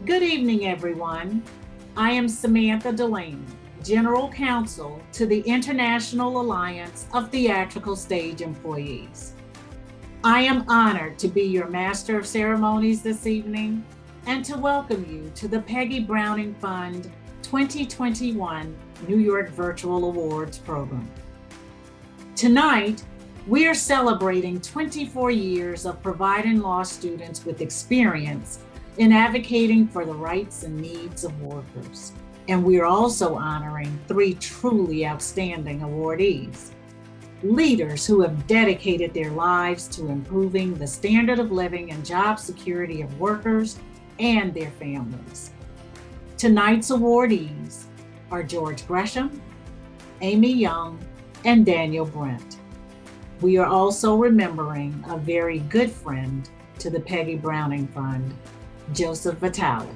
Good evening, everyone. I am Samantha Delaney, General Counsel to the International Alliance of Theatrical Stage Employees. I am honored to be your Master of Ceremonies this evening and to welcome you to the Peggy Browning Fund 2021 New York Virtual Awards program. Tonight, we are celebrating 24 years of providing law students with experience in advocating for the rights and needs of workers. And we are also honoring 3 truly outstanding awardees, leaders who have dedicated their lives to improving the standard of living and job security of workers and their families. Tonight's awardees are George Gresham, Amy Young, and Daniel Brent. We are also remembering a very good friend to the Peggy Browning Fund, Joseph Vitale.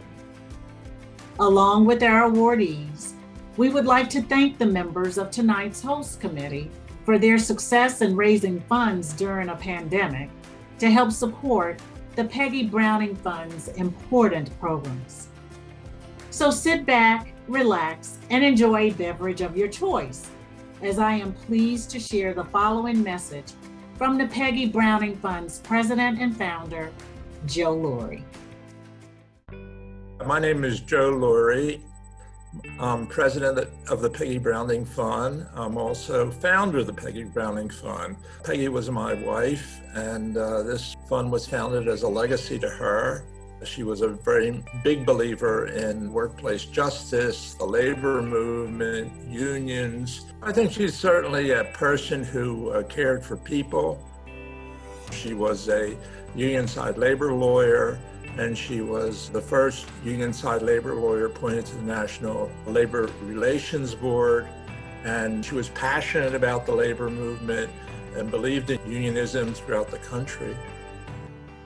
Along with our awardees, we would like to thank the members of tonight's host committee for their success in raising funds during a pandemic to help support the Peggy Browning Fund's important programs. So sit back, relax, and enjoy a beverage of your choice, as I am pleased to share the following message from the Peggy Browning Fund's president and founder, Joe Laurie. My name is Joe Laurie. I'm president of the Peggy Browning Fund. I'm also founder of the Peggy Browning Fund. Peggy was my wife, and this fund was founded as a legacy to her. She was a very big believer in workplace justice, the labor movement, unions. I think she's certainly a person who cared for people. She was a union-side labor lawyer, and she was the first union-side labor lawyer appointed to the National Labor Relations Board. And she was passionate about the labor movement and believed in unionism throughout the country.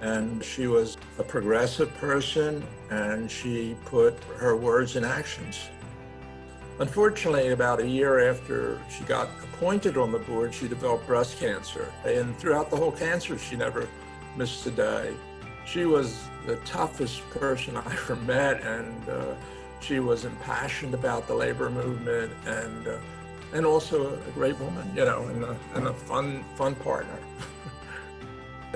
And she was a progressive person, and she put her words in actions. Unfortunately, about a year after she got appointed on the board, she developed breast cancer. And throughout the whole cancer, she never missed a day. She was the toughest person I ever met, and she was impassioned about the labor movement, and also a great woman, you know, and a fun partner.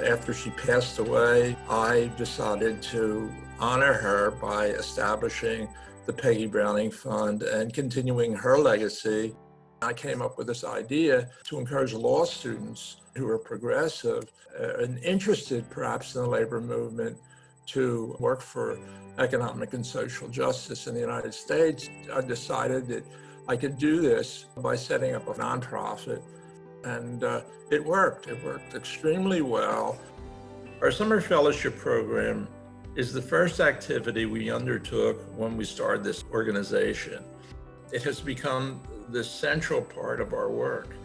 After she passed away, I decided to honor her by establishing the Peggy Browning Fund and continuing her legacy. I came up with this idea to encourage law students who are progressive and interested perhaps in the labor movement to work for economic and social justice in the United States. I decided that I could do this by setting up a nonprofit, and it worked. It worked extremely well. Our summer fellowship program is the first activity we undertook when we started this organization. It has become the central part of our work.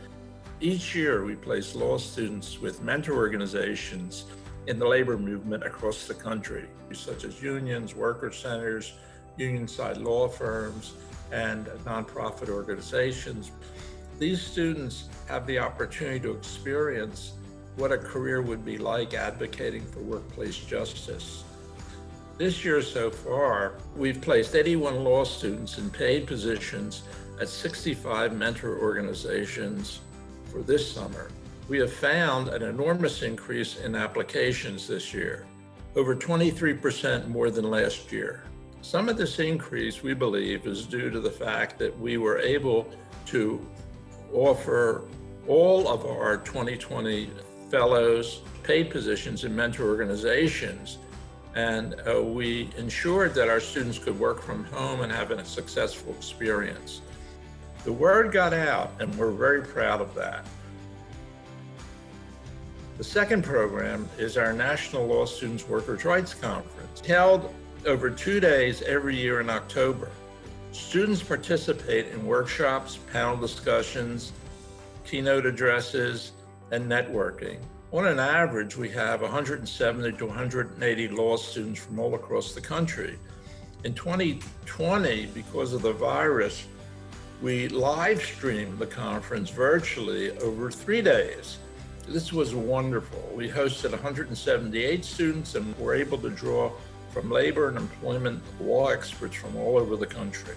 Each year, we place law students with mentor organizations in the labor movement across the country, such as unions, worker centers, union-side law firms, and nonprofit organizations. These students have the opportunity to experience what a career would be like advocating for workplace justice. This year so far, we've placed 81 law students in paid positions at 65 mentor organizations for this summer. We have found an enormous increase in applications this year, over 23% more than last year. Some of this increase, we believe, is due to the fact that we were able to offer all of our 2020 fellows paid positions in mentor organizations, and we ensured that our students could work from home and have a successful experience. The word got out, and we're very proud of that. The second program is our National Law Students Workers' Rights Conference, held over 2 days every year in October. Students participate in workshops, panel discussions, keynote addresses, and networking. On an average, we have 170 to 180 law students from all across the country. In 2020, because of the virus, we live streamed the conference virtually over 3 days. This was wonderful. We hosted 178 students and were able to draw from labor and employment law experts from all over the country.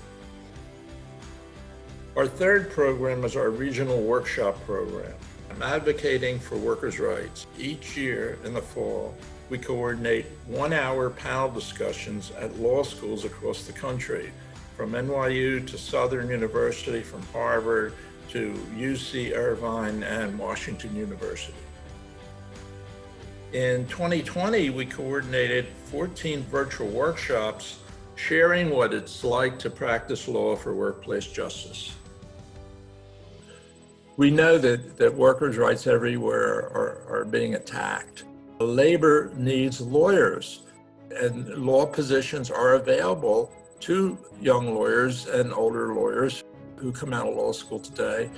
Our third program is our regional workshop program. I'm advocating for workers' rights. Each year in the fall, we coordinate 1-hour panel discussions at law schools across the country, from NYU to Southern University, from Harvard to UC Irvine and Washington University. In 2020, we coordinated 14 virtual workshops sharing what it's like to practice law for workplace justice. We know that workers' rights everywhere are being attacked. Labor needs lawyers, and law positions are available to young lawyers and older lawyers who come out of law school today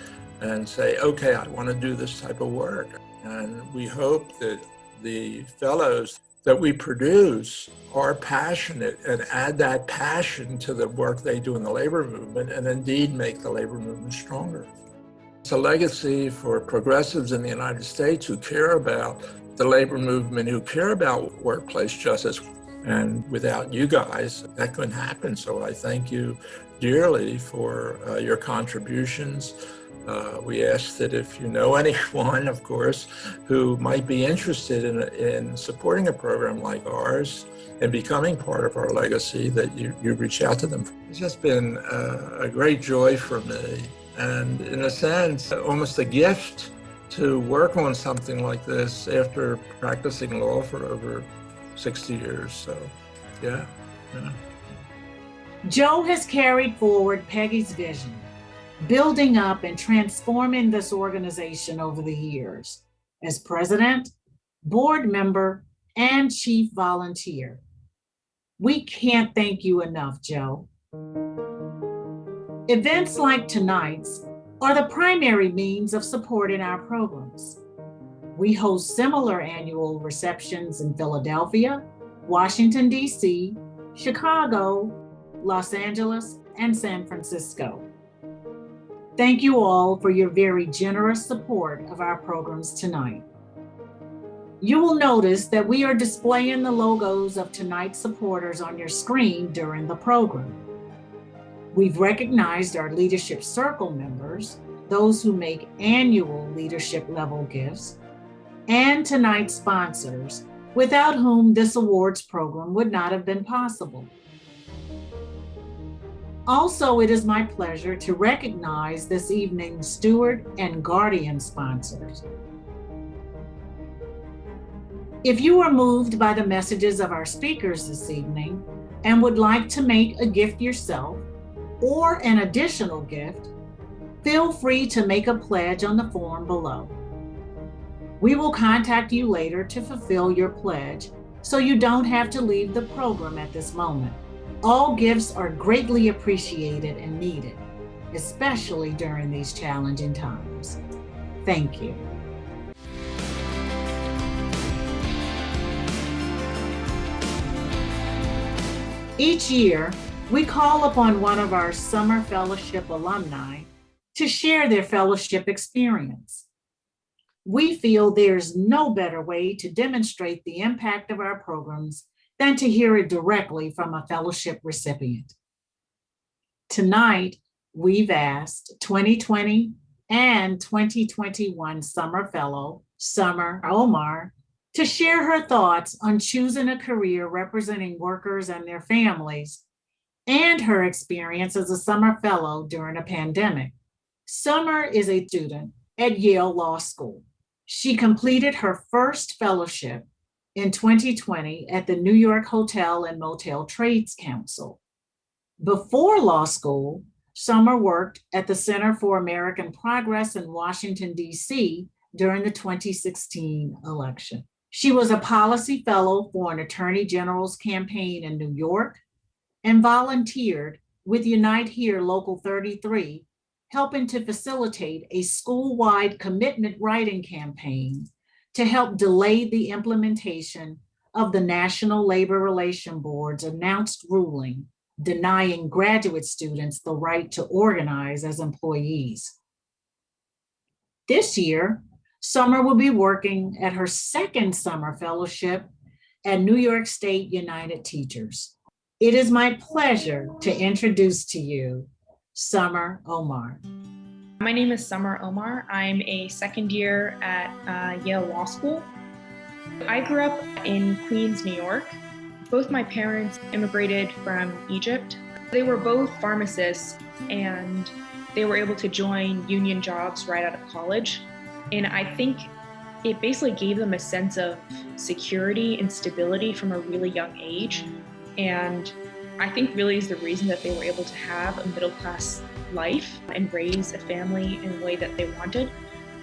and say, okay, I want to do this type of work. And we hope that the fellows that we produce are passionate and add that passion to the work they do in the labor movement and indeed make the labor movement stronger. It's a legacy for progressives in the United States who care about the labor movement, who care about workplace justice. And without you guys, that couldn't happen. So I thank you dearly for your contributions. We ask that if you know anyone, of course, who might be interested in supporting a program like ours and becoming part of our legacy, that you reach out to them. It's just been a great joy for me. And in a sense, almost a gift to work on something like this after practicing law for over 60 years. So, yeah. Joe has carried forward Peggy's vision, building up and transforming this organization over the years as president, board member, and chief volunteer. We can't thank you enough, Joe. Events like tonight's are the primary means of supporting our programs. We host similar annual receptions in Philadelphia, Washington, D.C., Chicago, Los Angeles, and San Francisco. Thank you all for your very generous support of our programs tonight. You will notice that we are displaying the logos of tonight's supporters on your screen during the program. We've recognized our Leadership Circle members, those who make annual leadership level gifts, and tonight's sponsors, without whom this awards program would not have been possible. Also, it is my pleasure to recognize this evening's steward and guardian sponsors. If you are moved by the messages of our speakers this evening and would like to make a gift yourself or an additional gift, feel free to make a pledge on the form below. We will contact you later to fulfill your pledge, so you don't have to leave the program at this moment. All gifts are greatly appreciated and needed, especially during these challenging times. Thank you. Each year, we call upon one of our summer fellowship alumni to share their fellowship experience. We feel there's no better way to demonstrate the impact of our programs than to hear it directly from a fellowship recipient. Tonight, we've asked 2020 and 2021 Summer Fellow, Summer Omar, to share her thoughts on choosing a career representing workers and their families, and her experience as a Summer Fellow during a pandemic. Summer is a student at Yale Law School. She completed her first fellowship in 2020 at the New York Hotel and Motel Trades Council. Before law school, Summer worked at the Center for American Progress in Washington, D.C. during the 2016 election. She was a policy fellow for an attorney general's campaign in New York and volunteered with Unite Here Local 33, helping to facilitate a school-wide commitment writing campaign to help delay the implementation of the National Labor Relations Board's announced ruling denying graduate students the right to organize as employees. This year, Summer will be working at her second summer fellowship at New York State United Teachers. It is my pleasure to introduce to you Summer Omar. My name is Summer Omar. I'm a second year at Yale Law School. I grew up in Queens, New York. Both my parents immigrated from Egypt. They were both pharmacists and they were able to join union jobs right out of college. And I think it basically gave them a sense of security and stability from a really young age. And I think really is the reason that they were able to have a middle-class life and raise a family in a way that they wanted.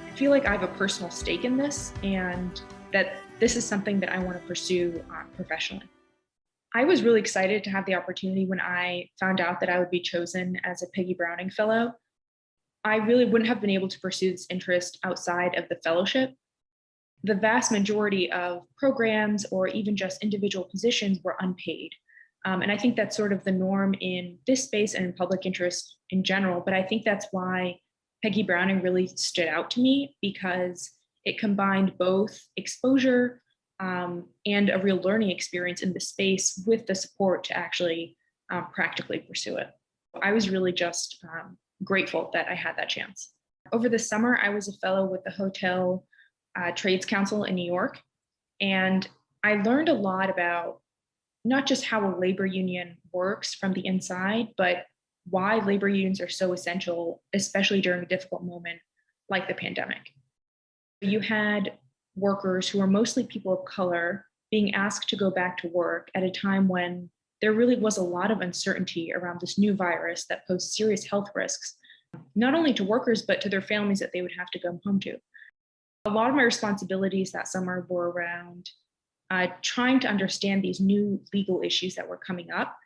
I feel like I have a personal stake in this and that this is something that I want to pursue professionally. I was really excited to have the opportunity when I found out that I would be chosen as a Peggy Browning Fellow. I really wouldn't have been able to pursue this interest outside of the fellowship. The vast majority of programs or even just individual positions were unpaid. And I think that's sort of the norm in this space and in public interest in general. But I think that's why Peggy Browning really stood out to me, because it combined both exposure and a real learning experience in the space with the support to actually practically pursue it. I was really just grateful that I had that chance. Over the summer, I was a fellow with the Hotel Trades Council in New York. And I learned a lot about not just how a labor union works from the inside, but why labor unions are so essential, especially during a difficult moment like the pandemic. You had workers who are mostly people of color being asked to go back to work at a time when there really was a lot of uncertainty around this new virus that posed serious health risks, not only to workers, but to their families that they would have to go home to. A lot of my responsibilities that summer were around trying to understand these new legal issues that were coming up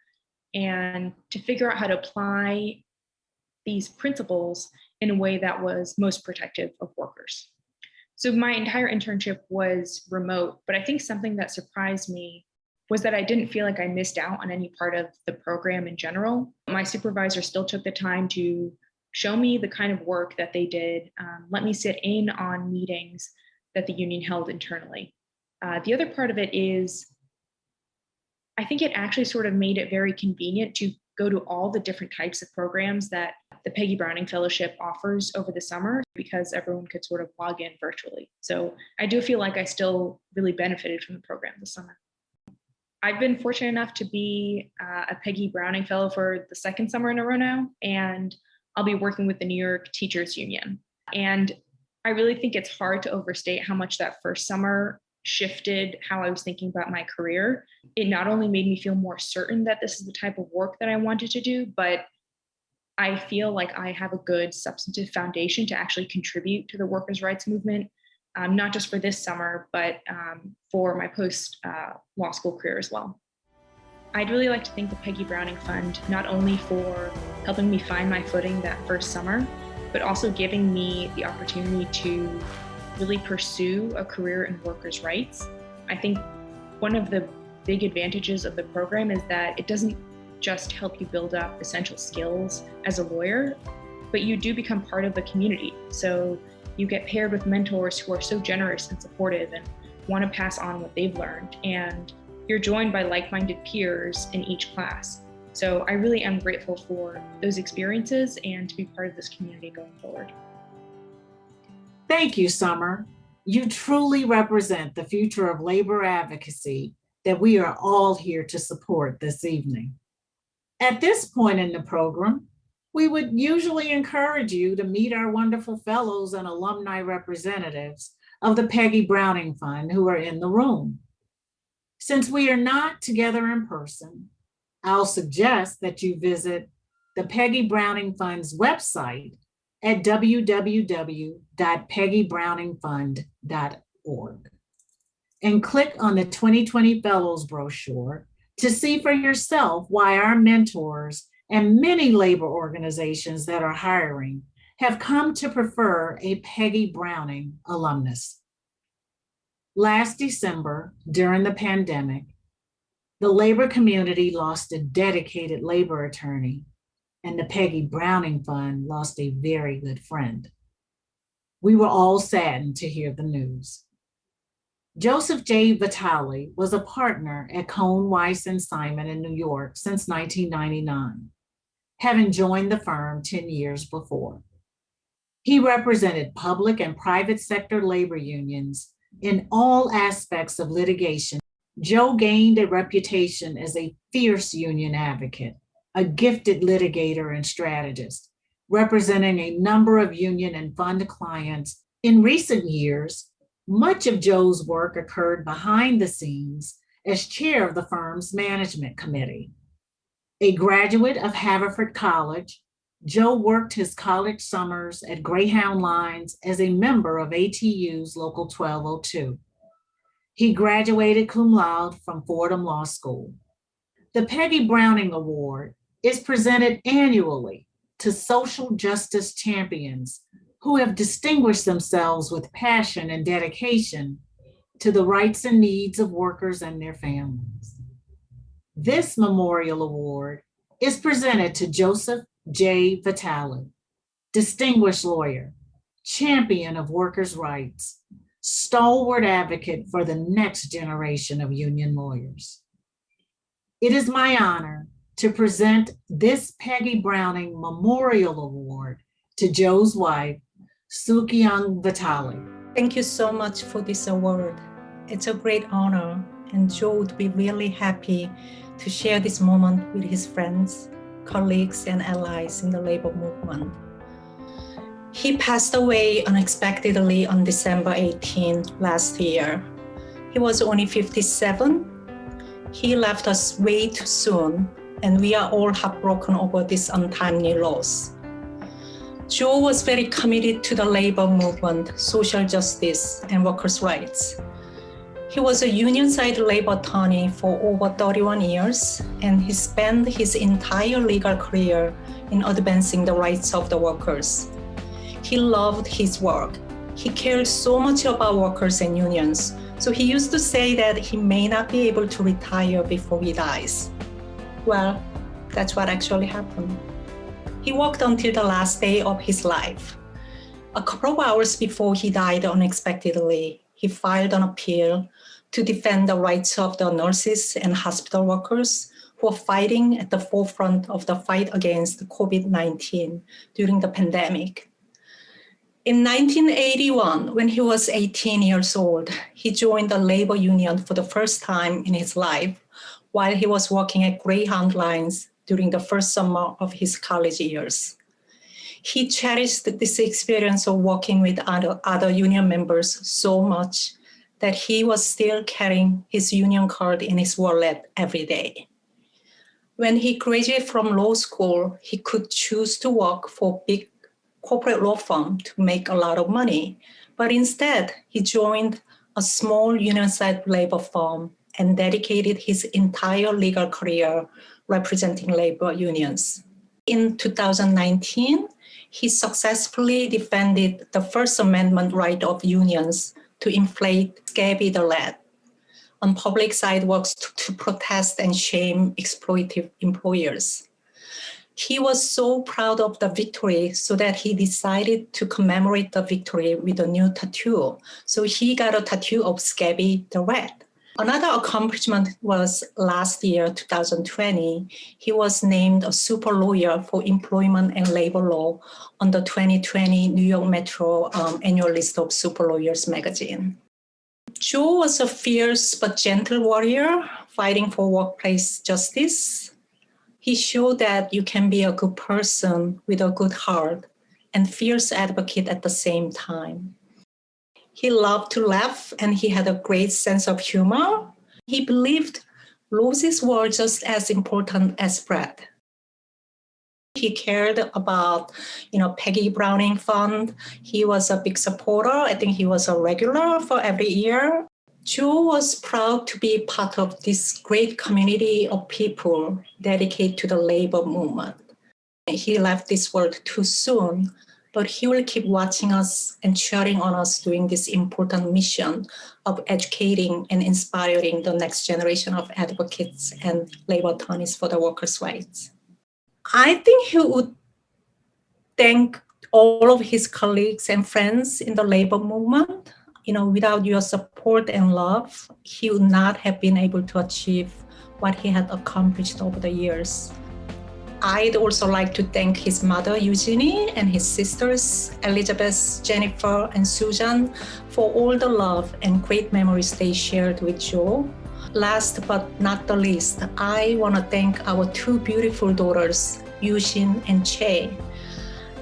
and to figure out how to apply these principles in a way that was most protective of workers. So my entire internship was remote, but I think something that surprised me was that I didn't feel like I missed out on any part of the program in general. My supervisor still took the time to show me the kind of work that they did, let me sit in on meetings that the union held internally. The other part of it is, I think it actually sort of made it very convenient to go to all the different types of programs that the Peggy Browning Fellowship offers over the summer, because everyone could sort of log in virtually. So I do feel like I still really benefited from the program this summer. I've been fortunate enough to be a Peggy Browning Fellow for the second summer in a row now, and I'll be working with the New York Teachers Union. And I really think it's hard to overstate how much that first summer shifted how I was thinking about my career. It not only made me feel more certain that this is the type of work that I wanted to do, but I feel like I have a good substantive foundation to actually contribute to the workers' rights movement, not just for this summer, but for my post-law school career as well. I'd really like to thank the Peggy Browning Fund, not only for helping me find my footing that first summer, but also giving me the opportunity to really pursue a career in workers' rights. I think one of the big advantages of the program is that it doesn't just help you build up essential skills as a lawyer, but you do become part of the community. So you get paired with mentors who are so generous and supportive and want to pass on what they've learned. And you're joined by like-minded peers in each class. So I really am grateful for those experiences and to be part of this community going forward. Thank you, Summer. You truly represent the future of labor advocacy that we are all here to support this evening. At this point in the program, we would usually encourage you to meet our wonderful fellows and alumni representatives of the Peggy Browning Fund who are in the room. Since we are not together in person, I'll suggest that you visit the Peggy Browning Fund's website at www.peggybrowningfund.org and click on the 2020 Fellows brochure to see for yourself why our mentors and many labor organizations that are hiring have come to prefer a Peggy Browning alumnus. Last December, during the pandemic, the labor community lost a dedicated labor attorney, and the Peggy Browning Fund lost a very good friend. We were all saddened to hear the news. Joseph J. Vitale was a partner at Cohn, Weiss, and Simon in New York since 1999, having joined the firm 10 years before. He represented public and private sector labor unions in all aspects of litigation. Joe gained a reputation as a fierce union advocate, a gifted litigator and strategist, representing a number of union and fund clients. In recent years, much of Joe's work occurred behind the scenes as chair of the firm's management committee. A graduate of Haverford College, Joe worked his college summers at Greyhound Lines as a member of ATU's Local 1202. He graduated cum laude from Fordham Law School. The Peggy Browning Award is presented annually to social justice champions who have distinguished themselves with passion and dedication to the rights and needs of workers and their families. This memorial award is presented to Joseph J. Vitale, distinguished lawyer, champion of workers' rights, stalwart advocate for the next generation of union lawyers. It is my honor to present this Peggy Browning Memorial Award to Joe's wife, Soo-Kyung Vitale. Thank you so much for this award. It's a great honor, and Joe would be really happy to share this moment with his friends, colleagues, and allies in the labor movement. He passed away unexpectedly on December 18 last year. He was only 57. He left us way too soon, and we are all heartbroken over this untimely loss. Joe was very committed to the labor movement, social justice, and workers' rights. He was a union-side labor attorney for over 31 years, and he spent his entire legal career in advancing the rights of the workers. He loved his work. He cared so much about workers and unions, so he used to say that he may not be able to retire before he dies. Well, that's what actually happened. He worked until the last day of his life. A couple of hours before he died unexpectedly, he filed an appeal to defend the rights of the nurses and hospital workers who are fighting at the forefront of the fight against COVID-19 during the pandemic. In 1981, when he was 18 years old, he joined the labor union for the first time in his life while he was working at Greyhound Lines during the first summer of his college years. He cherished this experience of working with other union members so much that he was still carrying his union card in his wallet every day. When he graduated from law school, he could choose to work for a big corporate law firm to make a lot of money, but instead he joined a small union-side labor firm and dedicated his entire legal career representing labor unions. In 2019, he successfully defended the First Amendment right of unions to inflate Scabby the Rat on public sidewalks to protest and shame exploitive employers. He was so proud of the victory so that he decided to commemorate the victory with a new tattoo. So he got a tattoo of Scabby the Rat. Another accomplishment was last year, 2020, he was named a super lawyer for employment and labor law on the 2020 New York Metro annual list of super lawyers magazine. Joe was a fierce but gentle warrior fighting for workplace justice. He showed that you can be a good person with a good heart and fierce advocate at the same time. He loved to laugh and he had a great sense of humor. He believed roses were just as important as bread. He cared about, Peggy Browning Fund. He was a big supporter. I think he was a regular for every year. Joe was proud to be part of this great community of people dedicated to the labor movement. He left this world too soon, but he will keep watching us and cheering on us doing this important mission of educating and inspiring the next generation of advocates and labor attorneys for the workers' rights. I think he would thank all of his colleagues and friends in the labor movement. Without your support and love, he would not have been able to achieve what he had accomplished over the years. I'd also like to thank his mother, Eugenie, and his sisters, Elizabeth, Jennifer, and Susan, for all the love and great memories they shared with Joe. Last but not the least, I want to thank our two beautiful daughters, Yushin and Che.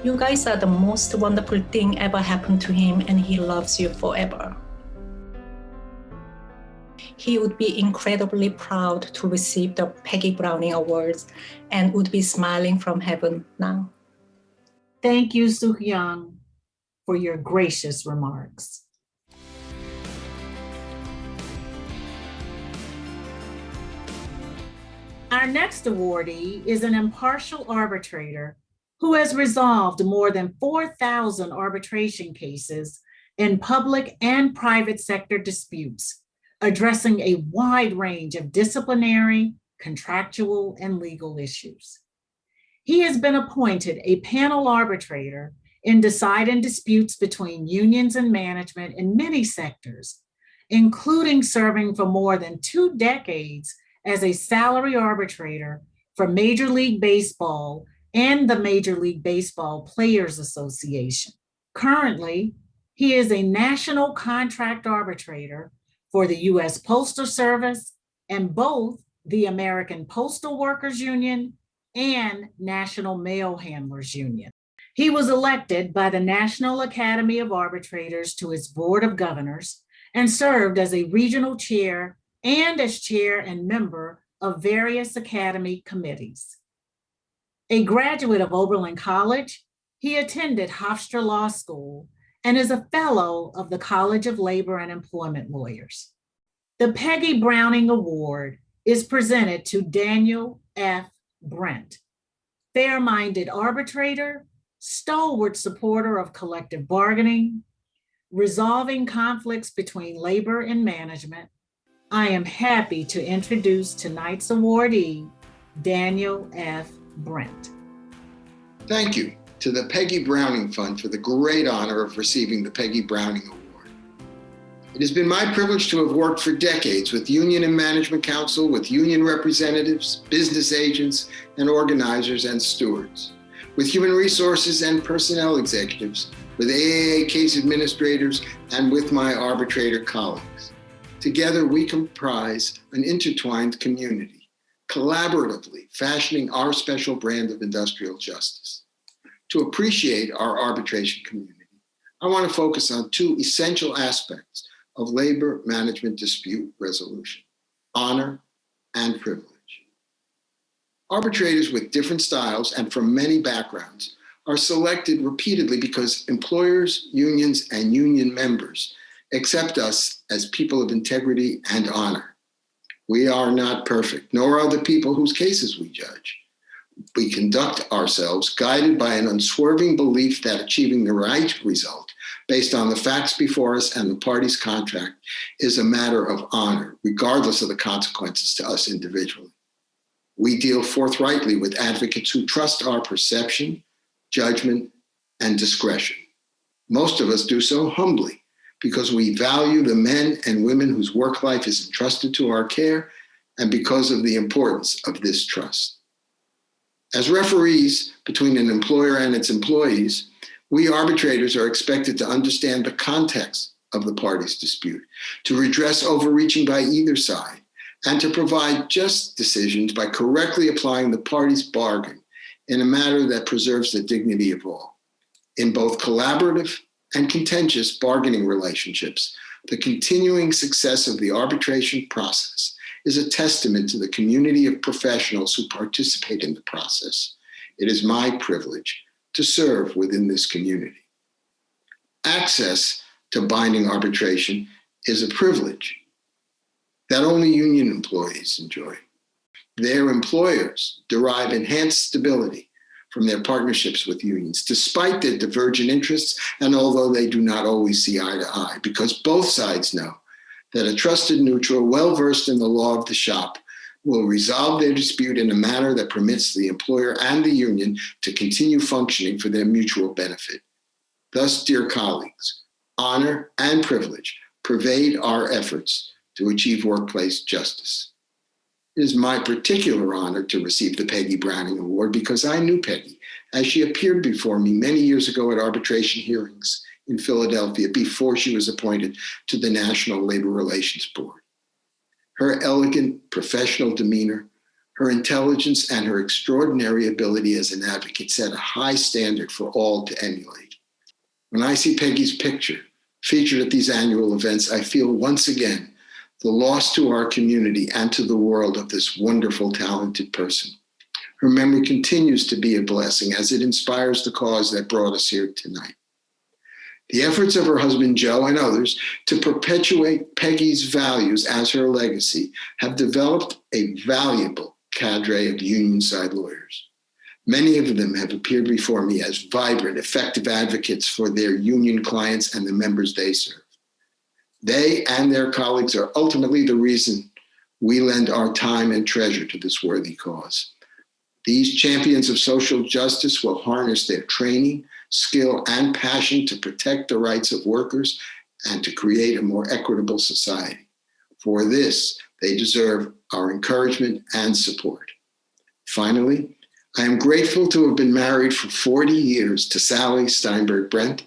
You guys are the most wonderful thing ever happened to him, and he loves you forever. He would be incredibly proud to receive the Peggy Browning Awards and would be smiling from heaven now. Thank you, Soo-Hyung, for your gracious remarks. Our next awardee is an impartial arbitrator who has resolved more than 4,000 arbitration cases in public and private sector disputes, addressing a wide range of disciplinary, contractual, and legal issues. He has been appointed a panel arbitrator in deciding disputes between unions and management in many sectors, including serving for more than 2 decades as a salary arbitrator for Major League Baseball and the Major League Baseball Players Association. Currently, he is a national contract arbitrator for the U.S. Postal Service and both the American Postal Workers Union and National Mail Handlers Union. He was elected by the National Academy of Arbitrators to its Board of Governors and served as a regional chair and as chair and member of various academy committees. A graduate of Oberlin College, he attended Hofstra Law School and is a fellow of the College of Labor and Employment Lawyers. The Peggy Browning Award is presented to Daniel F. Brent, fair-minded arbitrator, stalwart supporter of collective bargaining, resolving conflicts between labor and management. I am happy to introduce tonight's awardee, Daniel F. Brent. Thank you to the Peggy Browning Fund for the great honor of receiving the Peggy Browning Award. It has been my privilege to have worked for decades with Union and Management Council, with union representatives, business agents, and organizers and stewards, with human resources and personnel executives, with AAA case administrators, and with my arbitrator colleagues. Together, we comprise an intertwined community, collaboratively fashioning our special brand of industrial justice. To appreciate our arbitration community, I want to focus on 2 essential aspects of labor management dispute resolution: honor and privilege. Arbitrators with different styles and from many backgrounds are selected repeatedly because employers, unions, and union members accept us as people of integrity and honor. We are not perfect, nor are the people whose cases we judge. We conduct ourselves guided by an unswerving belief that achieving the right result based on the facts before us and the party's contract is a matter of honor, regardless of the consequences to us individually. We deal forthrightly with advocates who trust our perception, judgment, and discretion. Most of us do so humbly because we value the men and women whose work life is entrusted to our care and because of the importance of this trust. As referees between an employer and its employees, we arbitrators are expected to understand the context of the party's dispute, to redress overreaching by either side, and to provide just decisions by correctly applying the party's bargain in a manner that preserves the dignity of all. In both collaborative and contentious bargaining relationships, the continuing success of the arbitration process is a testament to the community of professionals who participate in the process. It is my privilege to serve within this community. Access to binding arbitration is a privilege that only union employees enjoy. Their employers derive enhanced stability from their partnerships with unions, despite their divergent interests, and although they do not always see eye to eye, because both sides know that a trusted neutral, well-versed in the law of the shop, will resolve their dispute in a manner that permits the employer and the union to continue functioning for their mutual benefit. Thus, dear colleagues, honor, and privilege pervade our efforts to achieve workplace justice. It is my particular honor to receive the Peggy Browning Award because I knew Peggy as she appeared before me many years ago at arbitration hearings in Philadelphia before she was appointed to the National Labor Relations Board. Her elegant professional demeanor, her intelligence, and her extraordinary ability as an advocate set a high standard for all to emulate. When I see Peggy's picture featured at these annual events, I feel once again the loss to our community and to the world of this wonderful, talented person. Her memory continues to be a blessing as it inspires the cause that brought us here tonight. The efforts of her husband, Joe, and others to perpetuate Peggy's values as her legacy have developed a valuable cadre of union-side lawyers. Many of them have appeared before me as vibrant, effective advocates for their union clients and the members they serve. They and their colleagues are ultimately the reason we lend our time and treasure to this worthy cause. These champions of social justice will harness their training, skill, and passion to protect the rights of workers and to create a more equitable society. For this, they deserve our encouragement and support. Finally, I am grateful to have been married for 40 years to Sally Steinberg Brent,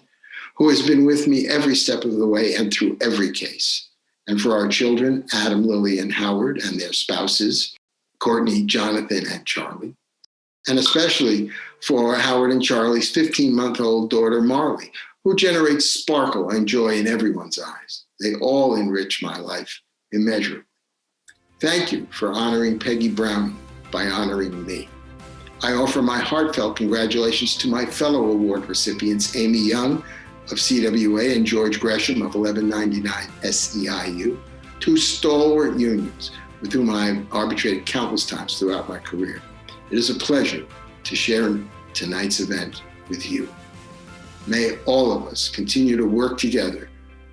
who has been with me every step of the way and through every case. And for our children, Adam, Lily, and Howard, and their spouses, Courtney, Jonathan, and Charlie. And especially for Howard and Charlie's 15-month-old daughter, Marley, who generates sparkle and joy in everyone's eyes. They all enrich my life immeasurably. Thank you for honoring Peggy Browning by honoring me. I offer my heartfelt congratulations to my fellow award recipients, Amy Young of CWA and George Gresham of 1199 SEIU, two stalwart unions with whom I've arbitrated countless times throughout my career. It is a pleasure to share tonight's event with you. May all of us continue to work together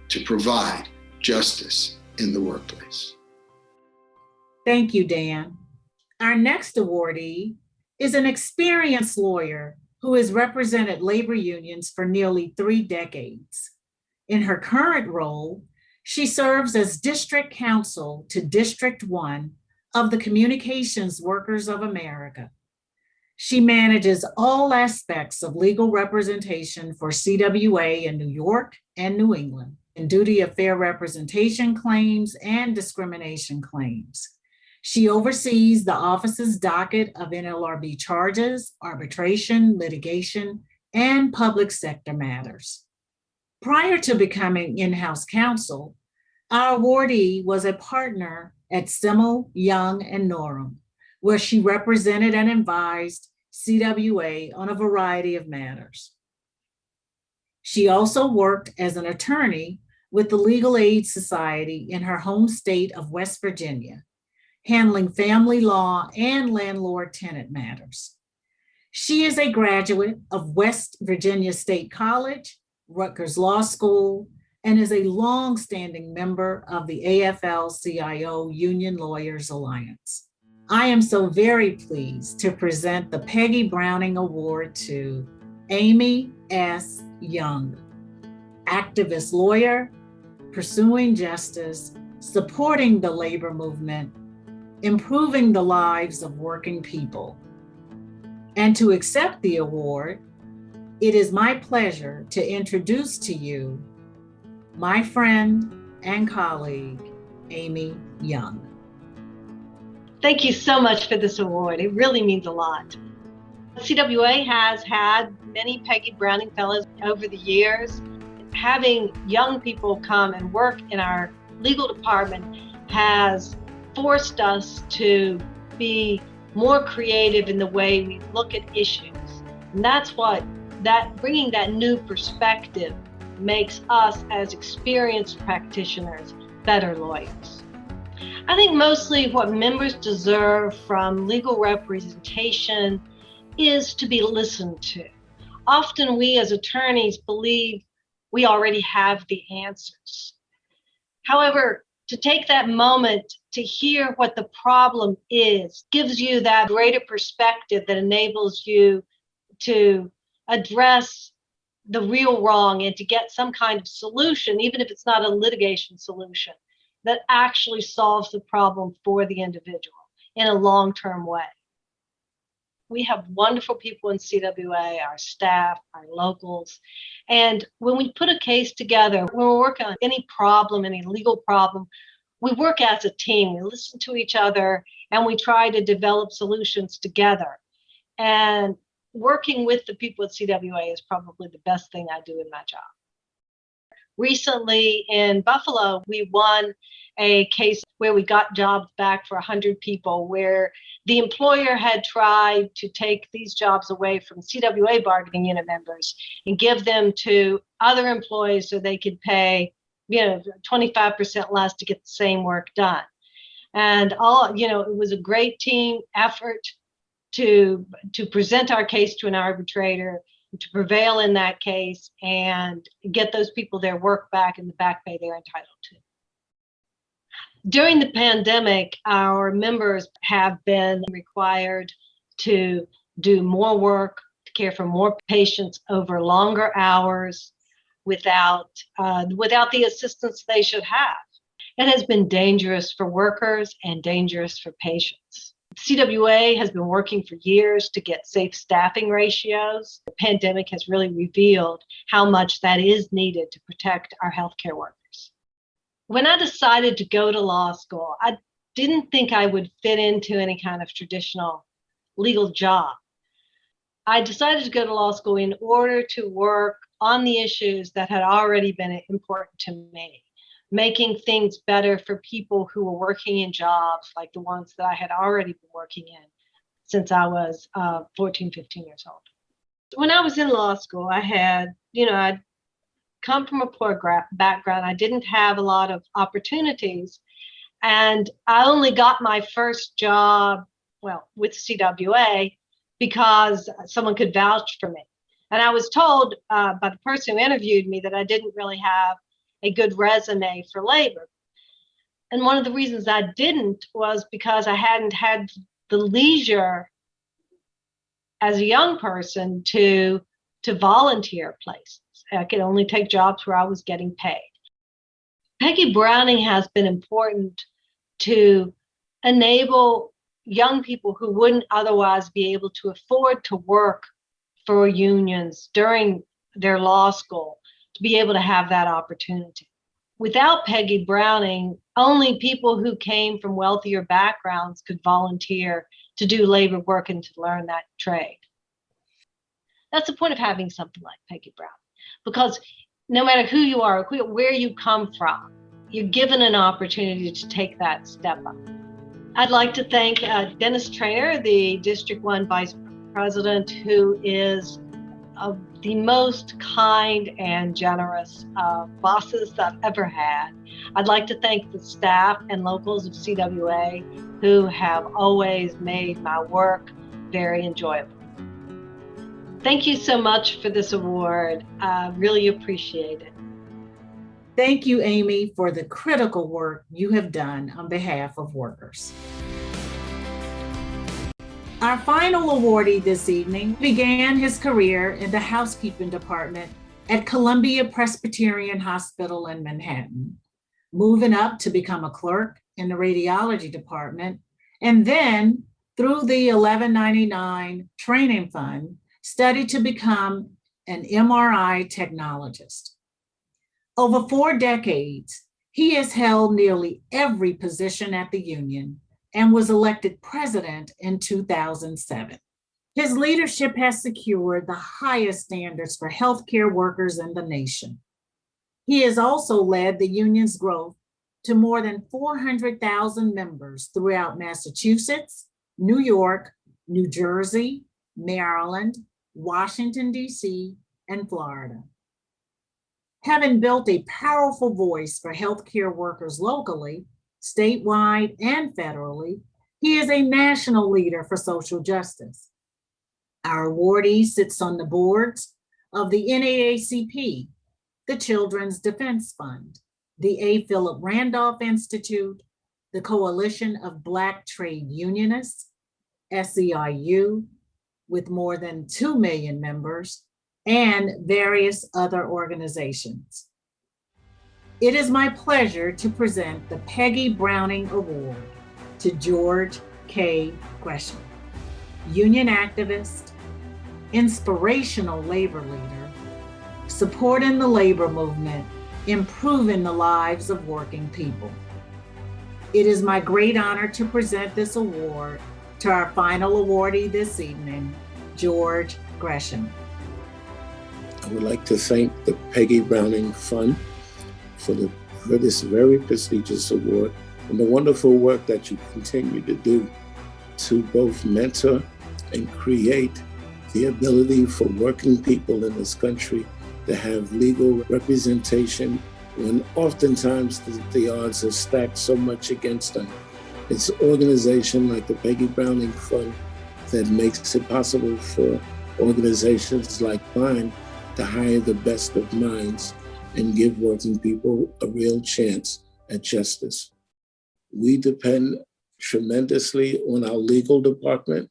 to provide justice in the workplace. Thank you, Dan. Our next awardee is an experienced lawyer who has represented labor unions for nearly 3 decades. In her current role, she serves as district counsel to District 1 of the Communications Workers of America. She manages all aspects of legal representation for CWA in New York and New England, in duty of fair representation claims and discrimination claims. She oversees the office's docket of NLRB charges, arbitration, litigation, and public sector matters. Prior to becoming in-house counsel, our awardee was a partner at Simmel, Young, and Norum, where she represented and advised CWA on a variety of matters. She also worked as an attorney with the Legal Aid Society in her home state of West Virginia, handling family law and landlord-tenant matters. She is a graduate of West Virginia State College, Rutgers Law School, and is a long-standing member of the AFL-CIO Union Lawyers Alliance. I am so very pleased to present the Peggy Browning Award to Amy S. Young, activist lawyer, pursuing justice, supporting the labor movement, improving the lives of working people. And to accept the award, it is my pleasure to introduce to you my friend and colleague, Amy Young. Thank you so much for this award. It really means a lot. CWA has had many Peggy Browning Fellows over the years. Having young people come and work in our legal department has forced us to be more creative in the way we look at issues. And that's what bringing that new perspective makes us as experienced practitioners better lawyers. I think mostly what members deserve from legal representation is to be listened to. Often we as attorneys believe we already have the answers. However, to take that moment to hear what the problem is gives you that greater perspective that enables you to address the real wrong and to get some kind of solution, even if it's not a litigation solution, that actually solves the problem for the individual in a long-term way. We have wonderful people in CWA, our staff, our locals. And when we put a case together, when we're working on any problem, any legal problem, we work as a team. We listen to each other and we try to develop solutions together. And working with the people at CWA is probably the best thing I do in my job. Recently in Buffalo, we won a case where we got jobs back for 100 people, where the employer had tried to take these jobs away from CWA bargaining unit members and give them to other employees so they could pay 25% less to get the same work done. And it was a great team effort to present our case to an arbitrator, to prevail in that case and get those people their work back and the back pay they're entitled to. During the pandemic, our members have been required to do more work, to care for more patients over longer hours without the assistance they should have. It has been dangerous for workers and dangerous for patients. CWA has been working for years to get safe staffing ratios. The pandemic has really revealed how much that is needed to protect our healthcare workers. When I decided to go to law school, I didn't think I would fit into any kind of traditional legal job. I decided to go to law school in order to work on the issues that had already been important to me, making things better for people who were working in jobs like the ones that I had already been working in since I was 14, 15 years old. When I was in law school, I'd come from a poor background. I didn't have a lot of opportunities. And I only got my first job, with CWA because someone could vouch for me. And I was told by the person who interviewed me that I didn't really have a good resume for labor. And one of the reasons I didn't was because I hadn't had the leisure as a young person to volunteer places. I could only take jobs where I was getting paid. Peggy Browning has been important to enable young people who wouldn't otherwise be able to afford to work for unions during their law school to be able to have that opportunity. Without Peggy Browning, only people who came from wealthier backgrounds could volunteer to do labor work and to learn that trade. That's the point of having something like Peggy Browning, because no matter who you are, where you come from, you're given an opportunity to take that step up. I'd like to thank Dennis Trainer, the District 1 Vice President, who is the most kind and generous bosses I've ever had. I'd like to thank the staff and locals of CWA who have always made my work very enjoyable. Thank you so much for this award. I really appreciate it. Thank you, Amy, for the critical work you have done on behalf of workers. Our final awardee this evening began his career in the housekeeping department at Columbia Presbyterian Hospital in Manhattan, moving up to become a clerk in the radiology department, and then through the 1199 Training Fund, studied to become an MRI technologist. Over 4 decades, he has held nearly every position at the union and was elected president in 2007. His leadership has secured the highest standards for healthcare workers in the nation. He has also led the union's growth to more than 400,000 members throughout Massachusetts, New York, New Jersey, Maryland, Washington, D.C., and Florida. Having built a powerful voice for healthcare workers locally, statewide, and federally, he is a national leader for social justice. Our awardee sits on the boards of the NAACP, the Children's Defense Fund, the A. Philip Randolph Institute, the Coalition of Black Trade Unionists, SEIU, with more than 2 million members, and various other organizations. It is my pleasure to present the Peggy Browning Award to George K. Gresham, union activist, inspirational labor leader, supporting the labor movement, improving the lives of working people. It is my great honor to present this award to our final awardee this evening, George Gresham. I would like to thank the Peggy Browning Fund for this very prestigious award and the wonderful work that you continue to do to both mentor and create the ability for working people in this country to have legal representation when oftentimes the odds are stacked so much against them. It's an organization like the Peggy Browning Fund that makes it possible for organizations like mine to hire the best of minds and give working people a real chance at justice. We depend tremendously on our legal department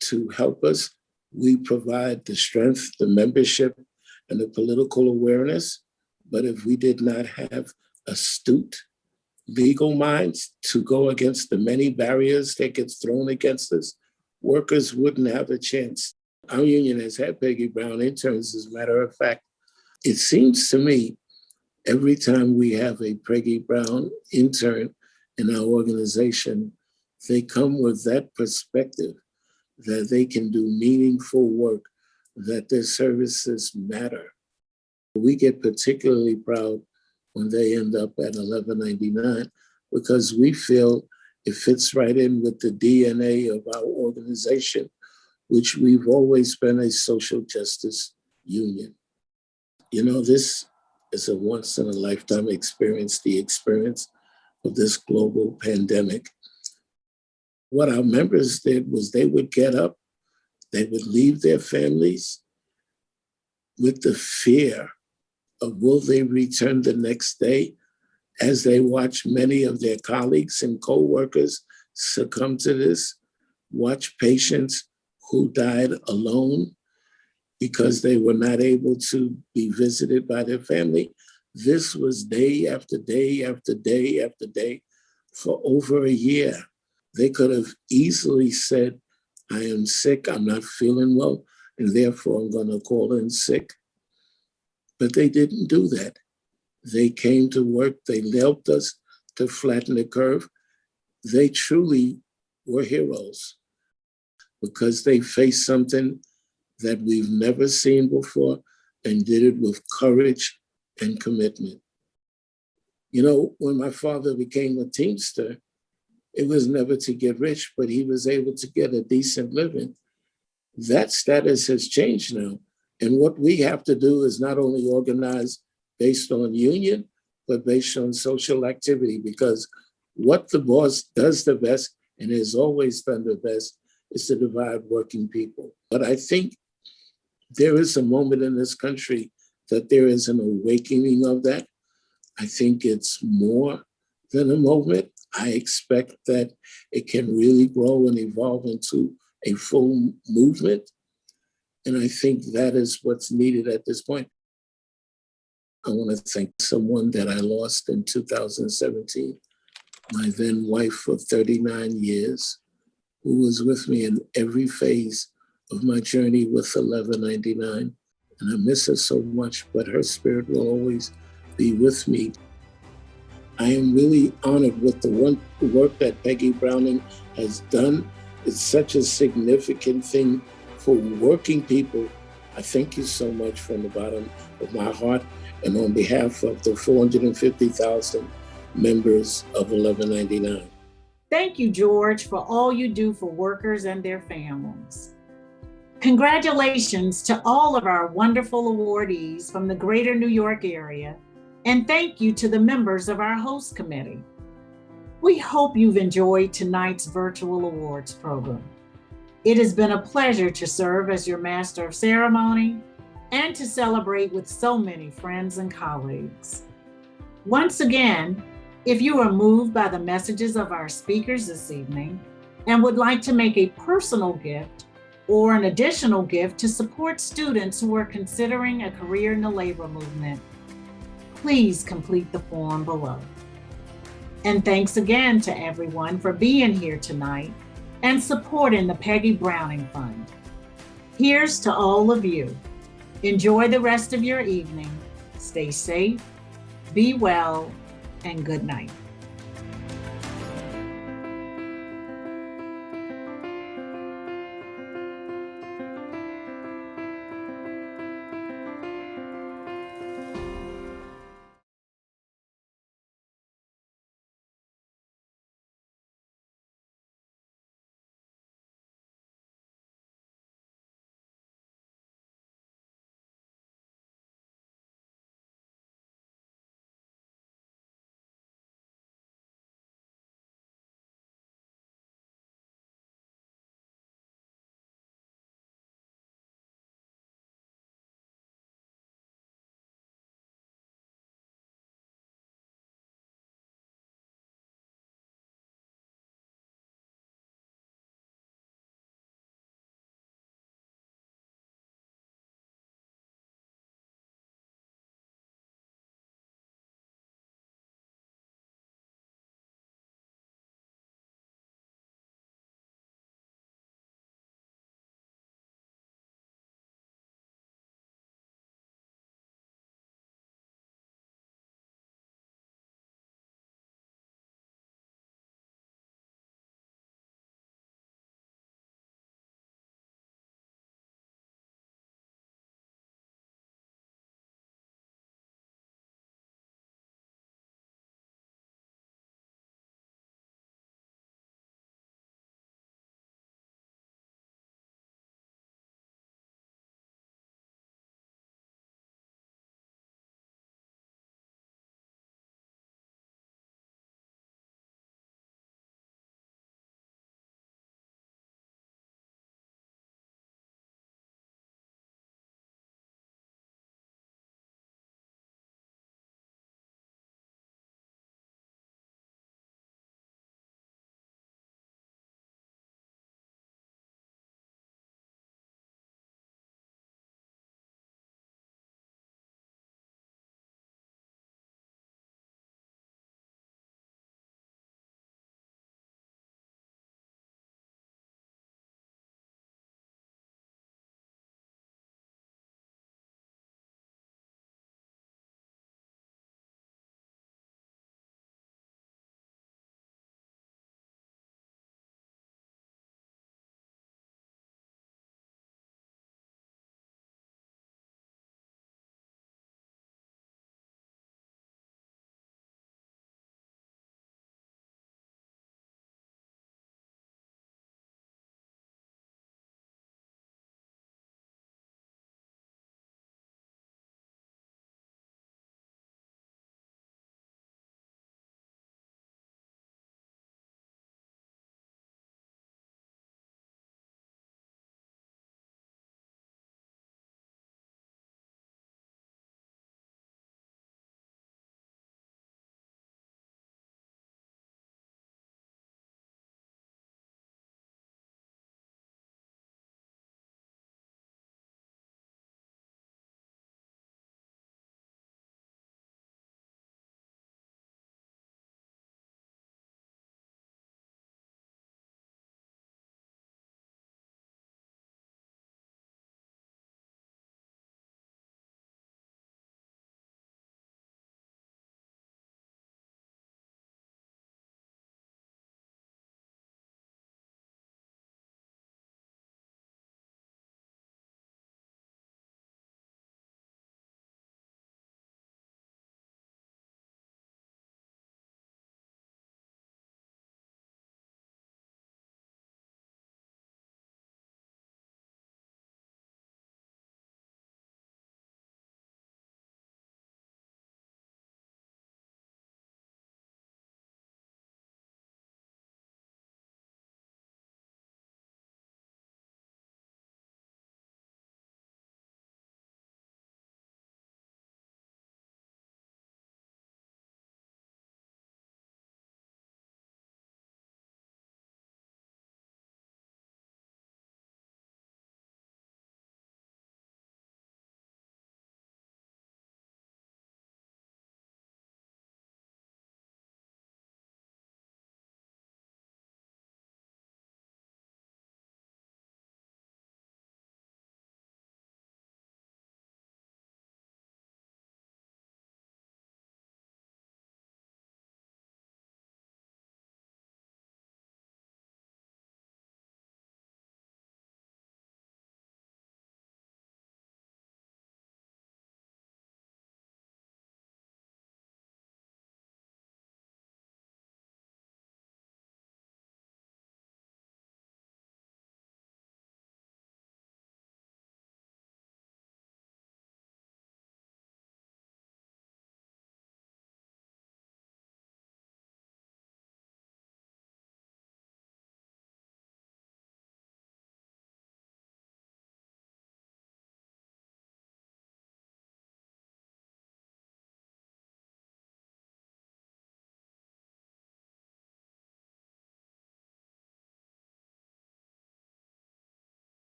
to help us. We provide the strength, the membership, and the political awareness. But if we did not have astute legal minds to go against the many barriers that get thrown against us, workers wouldn't have a chance. Our union has had Peggy Brown interns, as a matter of fact. It seems to me every time we have a Peggy Brown intern in our organization, they come with that perspective that they can do meaningful work, that their services matter. We get particularly proud when they end up at $11.99 because we feel it fits right in with the DNA of our organization, which we've always been a social justice union. You know, this is a once in a lifetime experience, the experience of this global pandemic. What our members did was they would get up, they would leave their families with the fear of will they return the next day, as they watch many of their colleagues and co-workers succumb to this, watch patients who died alone because they were not able to be visited by their family. This was day after day after day after day for over a year. They could have easily said, I am sick, I'm not feeling well, and therefore I'm going to call in sick. But they didn't do that. They came to work, they helped us to flatten the curve. They truly were heroes because they faced something that we've never seen before and did it with courage and commitment. You know, when my father became a Teamster, it was never to get rich, but he was able to get a decent living. That status has changed now. And what we have to do is not only organize based on union, but based on social activity, because what the boss does the best and has always done the best is to divide working people. But I think there is a moment in this country that there is an awakening of that. I think it's more than a moment. I expect that it can really grow and evolve into a full movement. And I think that is what's needed at this point. I want to thank someone that I lost in 2017, my then wife of 39 years, who was with me in every phase of my journey with 1199. And I miss her so much, but her spirit will always be with me. I am really honored with the work that Peggy Browning has done. It's such a significant thing for working people. I thank you so much from the bottom of my heart and on behalf of the 450,000 members of 1199. Thank you, George, for all you do for workers and their families. Congratulations to all of our wonderful awardees from the greater New York area, and thank you to the members of our host committee. We hope you've enjoyed tonight's virtual awards program. It has been a pleasure to serve as your master of ceremony and to celebrate with so many friends and colleagues. Once again, if you are moved by the messages of our speakers this evening and would like to make a personal gift, or an additional gift to support students who are considering a career in the labor movement, please complete the form below. And thanks again to everyone for being here tonight and supporting the Peggy Browning Fund. Here's to all of you. Enjoy the rest of your evening. Stay safe, be well, and good night.